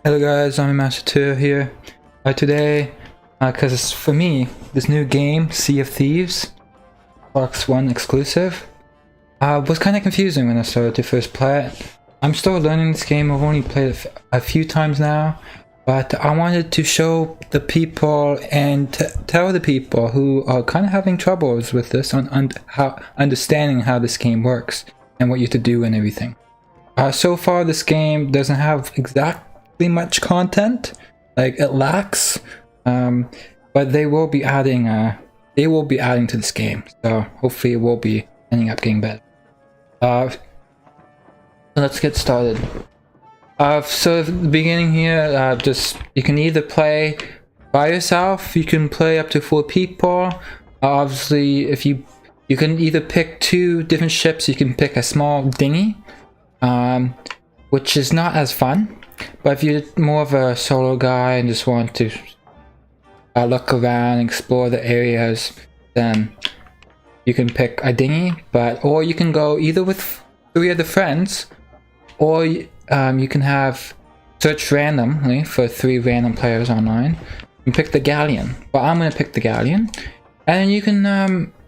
Hello guys, I'm Master2 here. Today, because for me, this new game, Sea of Thieves, Xbox One exclusive, was kind of confusing when I started to first play it. I'm still learning this game. I've only played it a few times now, but I wanted to show the people and tell the people who are kind of having troubles with this on how understanding how this game works and what you have to do and everything. So far, this game doesn't have exactly much content, like it lacks, but they will be adding to this game, so hopefully it will be ending up getting better. So let's get started. So at the beginning here, just you can either play by yourself, you can play up to 4 people. Obviously, if you can either pick 2 different ships. You can pick a small dinghy, which is not as fun. But if you're more of a solo guy and just want to look around and explore the areas, then you can pick a dinghy. Or you can go either with 3 other friends, or you can have search randomly for 3 random players online and pick the galleon. But I'm gonna pick the galleon, and then you can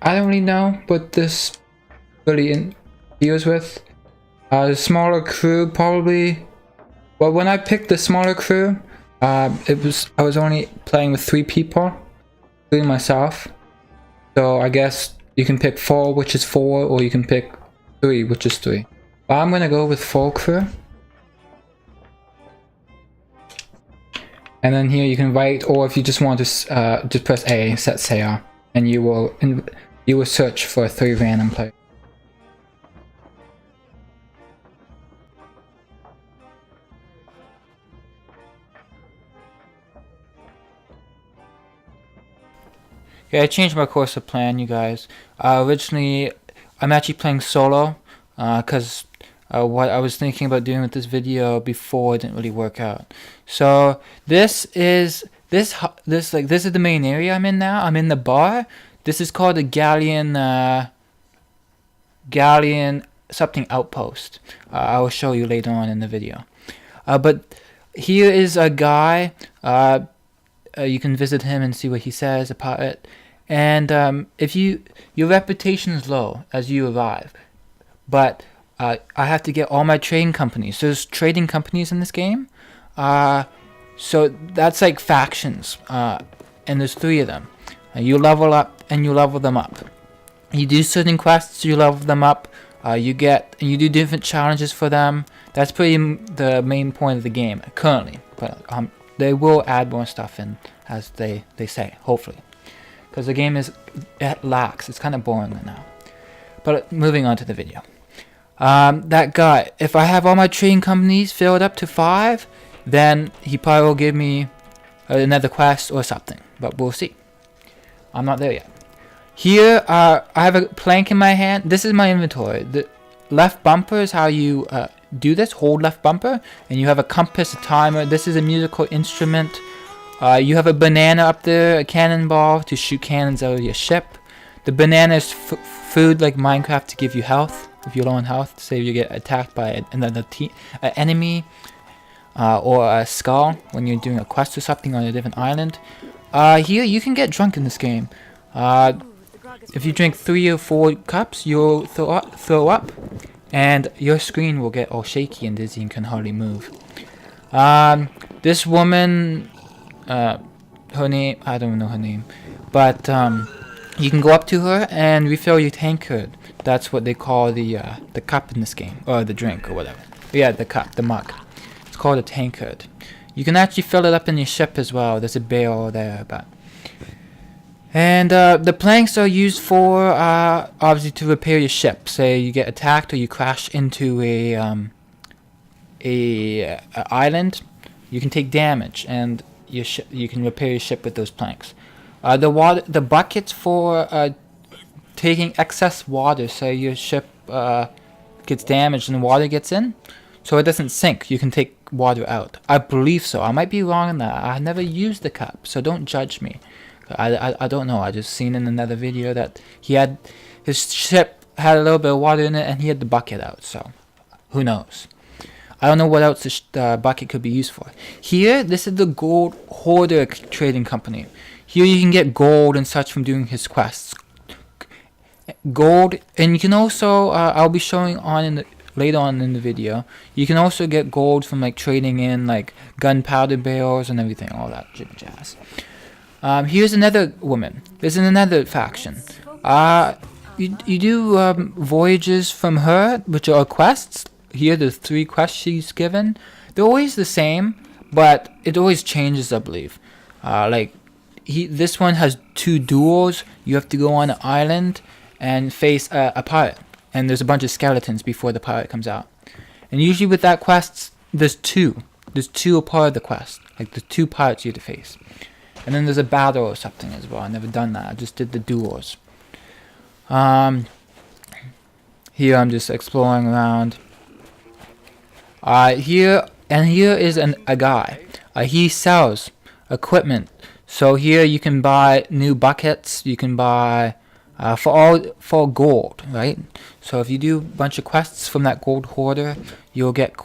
I don't really know what this really deals with. The smaller crew probably. Well, when I picked the smaller crew, I was only playing with 3 people, including myself. So I guess you can pick 4, which is 4, or you can pick 3, which is 3. But I'm gonna go with full crew. And then here you can write, or if you just want to just press A, set sail, and you will search for 3 random players. Yeah, I changed my course of plan, you guys. Originally, I'm actually playing solo, because what I was thinking about doing with this video before didn't really work out. So this is the main area I'm in now. I'm in the bar. This is called the Galleon something outpost. I will show you later on in the video. But here is a guy. You can visit him and see what he says about it. And if your reputation is low as you arrive, but I have to get all my trading companies. There's trading companies in this game, so that's like factions, and there's 3 of them. You level up and you level them up. You do certain quests, you level them up. You do different challenges for them. That's pretty the main point of the game currently. But they will add more stuff in, as they say, hopefully, because the game it lacks. It's kind of boring right now. But moving on to the video. That guy, if I have all my trading companies filled up to 5, then he probably will give me another quest or something. But we'll see. I'm not there yet. Here, I have a plank in my hand. This is my inventory. The left bumper is how you do this. Hold left bumper, and you have a compass, a timer. This is a musical instrument. You have a banana up there, a cannonball to shoot cannons out of your ship. The banana is food like Minecraft to give you health. If you're low on health, say you get attacked by another enemy, or a skull when you're doing a quest or something on a different island. Here you can get drunk in this game. If you drink 3 or 4 cups, you'll throw up, and your screen will get all shaky and dizzy and can hardly move. This woman, her name, I don't know her name, but you can go up to her and refill your tankard. That's what they call the cup in this game, or the drink, or whatever. Yeah, the cup, the mug. It's called a tankard. You can actually fill it up in your ship as well. There's a barrel there, and the planks are used for obviously to repair your ship. Say you get attacked or you crash into a island, you can take damage, and you can repair your ship with those planks. The buckets for taking excess water. Say your ship gets damaged and the water gets in, so it doesn't sink. You can take water out. I believe so. I might be wrong on that. I never used the cup, so don't judge me. I don't know. I just seen in another video that his ship had a little bit of water in it and he had the bucket out, so who knows. I don't know what else the bucket could be used for. Here, this is the gold hoarder trading company. Here you can get gold and such from doing his quests. Gold, and you can also, I'll be showing on later on in the video, you can also get gold from like trading in like gunpowder barrels and everything, all that jazz. Here's another woman. There's another faction. You do voyages from her, which are quests. Here, the 3 quests she's given. They're always the same, but it always changes, I believe. This one has 2 duels. You have to go on an island and face a pirate, and there's a bunch of skeletons before the pirate comes out. And usually with that quest, there's 2. There's 2 a part of the quest, like the 2 pirates you have to face. And then there's a battle or something as well. I never done that. I just did the duels. Here I'm just exploring around. Here is a guy. He sells equipment. So here you can buy new buckets. You can buy for gold, right? So if you do a bunch of quests from that gold hoarder, you'll get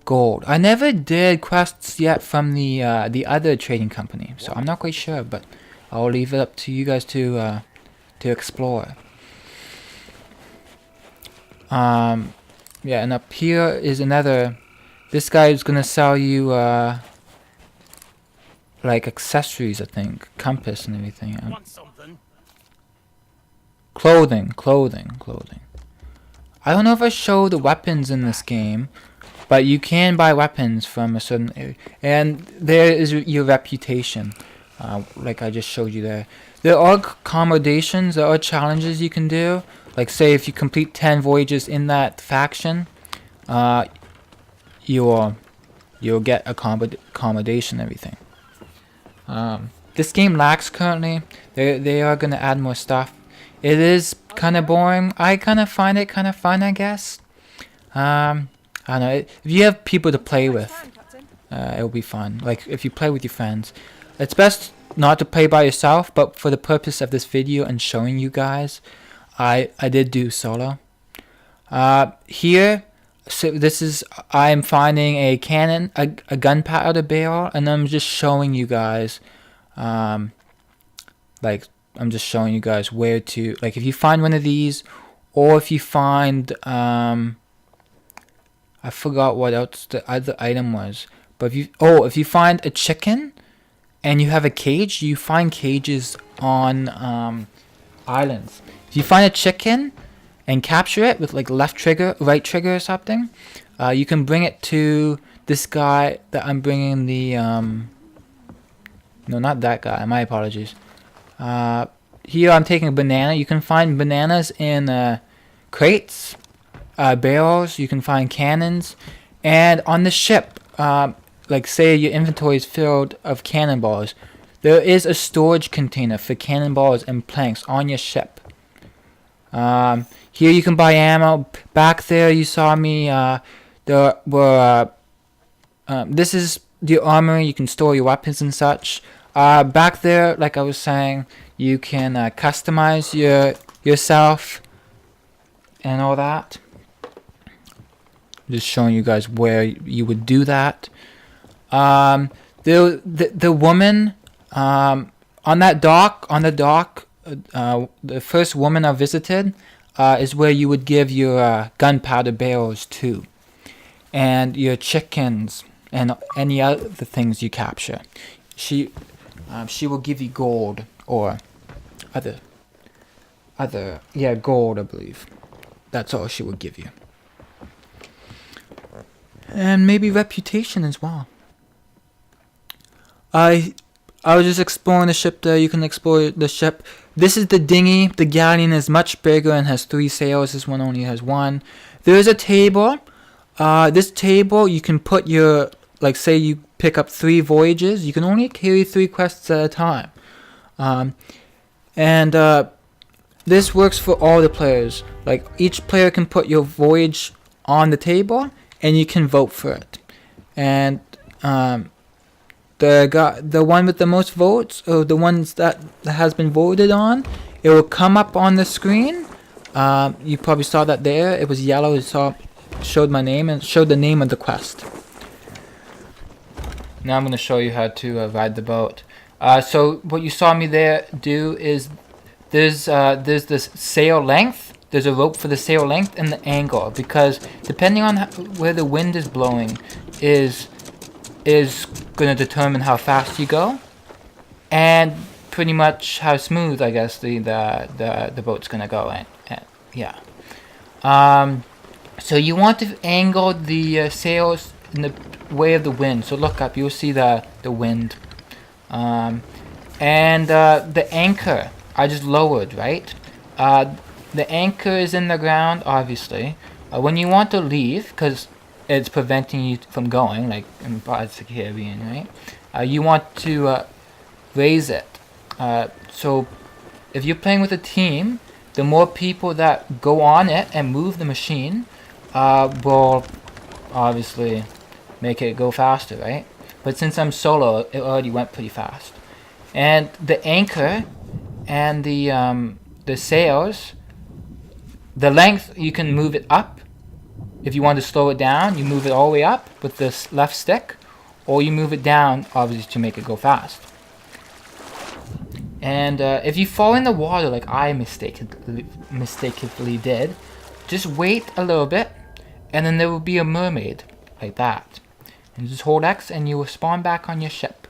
gold. I never did quests yet from the other trading company, so I'm not quite sure, but I'll leave it up to you guys to explore. Yeah, and up here is another. This guy is gonna sell you like accessories, I think, compass and everything. Want something? Clothing. I don't know if I show the weapons in this game, but you can buy weapons from a certain area, and there is your reputation, like I just showed you there. There are accommodations, there are challenges you can do. Like say if you complete 10 voyages in that faction, you'll get accommodation and everything. This game lacks currently. They are gonna add more stuff. It is kind of boring. I kind of find it kind of fun, I guess. I don't know. If you have people to play with, it'll be fun. Like if you play with your friends, it's best not to play by yourself. But for the purpose of this video and showing you guys, I did do solo. Here, so this is I'm finding a cannon, a gunpowder barrel, and I'm just showing you guys, like I'm just showing you guys where to, like if you find one of these, or if you find I forgot what else the other item was, but if you find a chicken and you have a cage, you find cages on islands. If you find a chicken and capture it with like left trigger, right trigger or something, you can bring it to this guy that I'm bringing the no, not that guy, my apologies. Here I'm taking a banana. You can find bananas in crates, barrels. You can find cannons, and on the ship, like say your inventory is filled of cannonballs, there is a storage container for cannonballs and planks on your ship. Here you can buy ammo. Back there you saw me, there were, this is the armory. You can store your weapons and such. Back there, like I was saying, you can customize yourself and all that. Just showing you guys where you would do that. The woman on the dock, the first woman I visited is where you would give your gunpowder barrels to, and your chickens and any other things you capture. She will give you gold or other gold, I believe. That's all she will give you. And maybe reputation as well. I was just exploring the ship there. You can explore the ship. This is the dinghy. The galleon is much bigger and has 3 sails. This one only has 1. There is a table. This table you can put your, like say you pick up 3 voyages. You can only carry 3 quests at a time. This works for all the players. Like each player can put your voyage on the table, and you can vote for it. And the one with the most votes, or the ones that has been voted on, it will come up on the screen. You probably saw that there. It was yellow. You saw showed my name and showed the name of the quest. Now I'm going to show you how to ride the boat. So what you saw me there do is there's this sail length. There's a rope for the sail length and the angle, because depending on where the wind is blowing is going to determine how fast you go, and pretty much how smooth, I guess, the boat's going to go. Yeah. So you want to angle the sails in the way of the wind. So look up, you'll see the wind. And the anchor I just lowered, right? The anchor is in the ground, obviously. When you want to leave, because it's preventing you from going, like in Pirates of the Caribbean, right? You want to raise it. So if you're playing with a team, the more people that go on it and move the machine will obviously make it go faster, right? But since I'm solo, it already went pretty fast. And the anchor and the sails, the length, you can move it up. If you want to slow it down, you move it all the way up with this left stick, or you move it down, obviously, to make it go fast. And if you fall in the water like I mistakenly did, just wait a little bit, and then there will be a mermaid, like that. And just hold X and you will spawn back on your ship.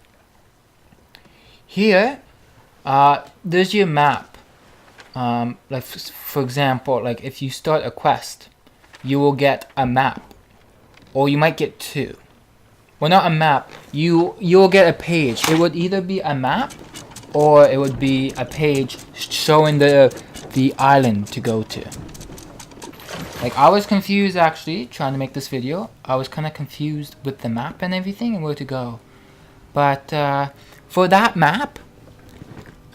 Here, there's your map. Like for example, like if you start a quest, you will get a map, or you might get two. Well, not a map. You'll get a page. It would either be a map, or it would be a page showing the island to go to. Like, I was confused actually trying to make this video. I was kind of confused with the map and everything and where to go. But for that map,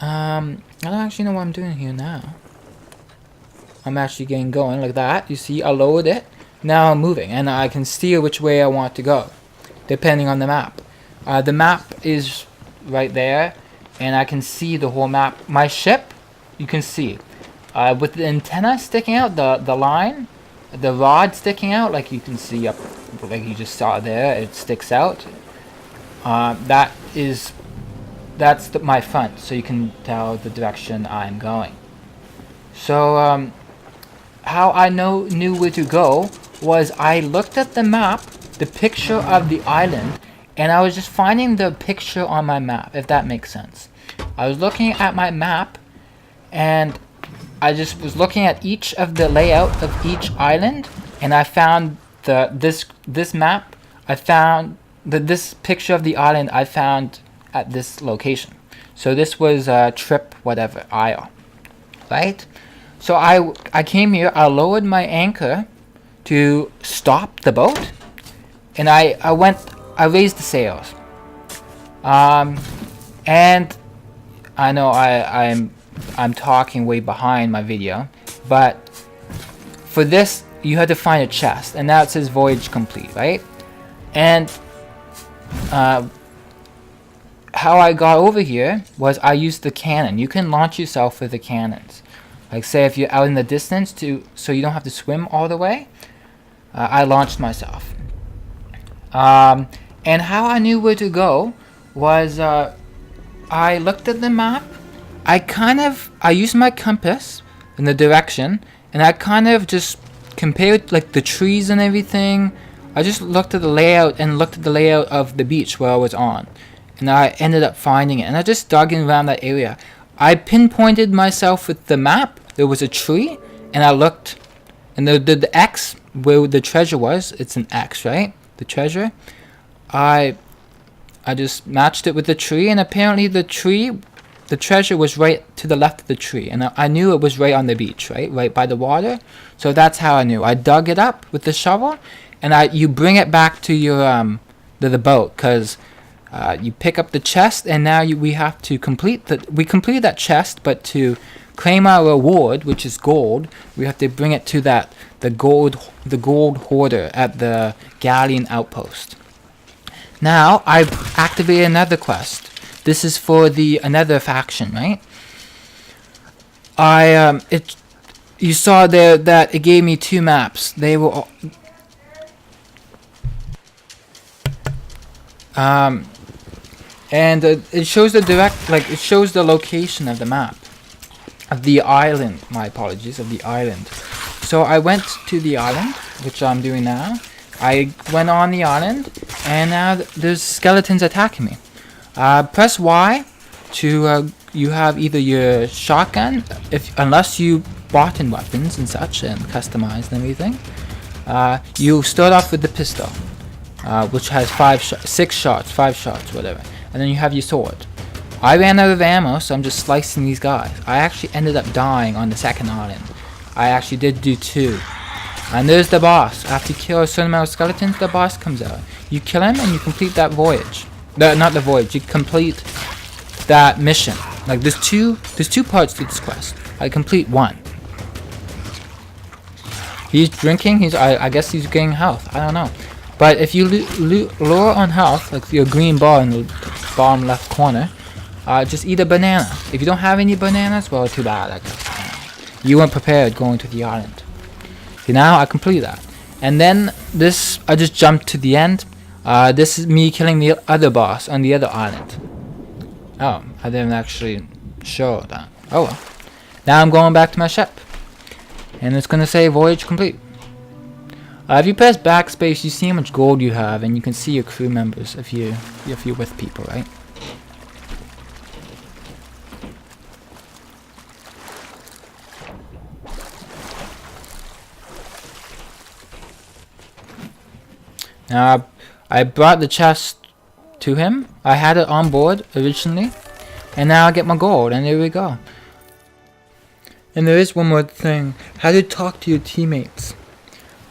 I don't actually know what I'm doing here now. I'm actually getting going like that. You see, I lowered it. Now I'm moving, and I can steer which way I want to go, depending on the map. The map is right there, and I can see the whole map. My ship, you can see. With the antenna sticking out, the line, the rod sticking out, like you can see up, like you just saw there, it sticks out. That's my front, so you can tell the direction I'm going. So how I knew where to go was I looked at the map, the picture of the island, and I was just finding the picture on my map, if that makes sense. I was looking at my map, and I just was looking at each of the layout of each island, and I found this map. I found this picture of the island I found at this location. So this was trip whatever Isle, right? So I came here. I lowered my anchor to stop the boat, and I raised the sails. And I know I'm talking way behind my video, but for this you had to find a chest, and now it says voyage complete, right? And how I got over here was I used the cannon. You can launch yourself with the cannons. Like say if you're out in the distance so you don't have to swim all the way. I launched myself. And how I knew where to go was I looked at the map. I used my compass in the direction, and I kind of just compared like the trees and everything. I just looked at the layout and looked at the layout of the beach where I was on, and I ended up finding it. And I just dug in around that area. I pinpointed myself with the map. There was a tree, and I looked, and the X where the treasure was. It's an X, right? The treasure. I just matched it with the tree, and apparently the treasure was right to the left of the tree, and I knew it was right on the beach, right by the water. So that's how I knew. I dug it up with the shovel, and you bring it back to your the boat, because you pick up the chest, and now we have to we completed that chest, but to claim our reward, which is gold, we have to bring it to the gold hoarder at the galleon outpost. Now I've activated another quest. This is for another faction, right? You saw there that it gave me two maps. They were Um, and it shows the it shows the location of the map of the island. My apologies, of the island. So I went to the island, which I'm doing now. I went on the island, and now there's skeletons attacking me. Press Y to you have either your shotgun, unless you bought in weapons and such and customized and everything. You start off with the pistol, which has 5 shots, whatever, and then you have your sword. I ran out of ammo, so I'm just slicing these guys. I actually ended up dying on the second island. I actually did do 2. And there's the boss. After you kill a certain amount of skeletons, the boss comes out. You kill him and you complete that voyage. Not the voyage. You complete that mission. Like there's two parts to this quest. I complete 1. He's drinking. I guess he's getting health. I don't know. But if you lure on health, like your green bar in the bottom left corner, just eat a banana. If you don't have any bananas, well, too bad. I guess. You weren't prepared going to the island. See, now I complete that. And then this, I just jumped to the end. This is me killing the other boss on the other island. Oh, I didn't actually show that. Oh well. Now I'm going back to my ship. And it's gonna say voyage complete. If you press backspace, you see how much gold you have, and you can see your crew members if you're with people, right? Now, I brought the chest to him. I had it on board originally, and now I get my gold, and there we go. And there is one more thing: how to talk to your teammates.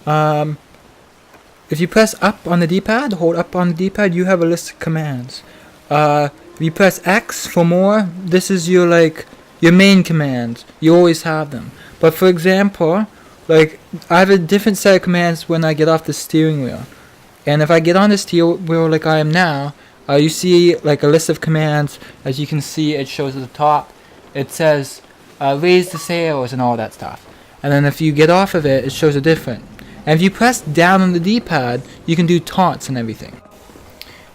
If you press up on the D-pad, hold up on the D-pad, you have a list of commands. If you press X for more, this is your main commands. You always have them. But for example, I have a different set of commands when I get off the steering wheel. And if I get on the steering wheel like I am now, you see a list of commands. As you can see, it shows at the top. It says raise the sails and all that stuff. And then if you get off of it, it shows a different. And if you press down on the D-pad, you can do taunts and everything.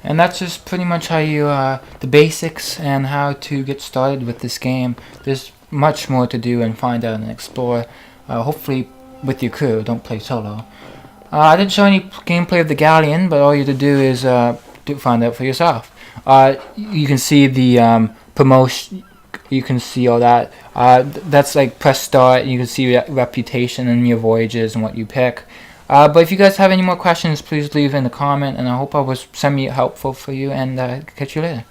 And that's just pretty much how you, the basics and how to get started with this game. There's much more to do and find out and explore. Hopefully with your crew, don't play solo. I didn't show any gameplay of the galleon, but all you have to do is find out for yourself. You can see the promotion. You can see all that. That's press start. You can see reputation and your voyages and what you pick. But if you guys have any more questions, please leave in the comment. And I hope I was semi-helpful for you. And catch you later.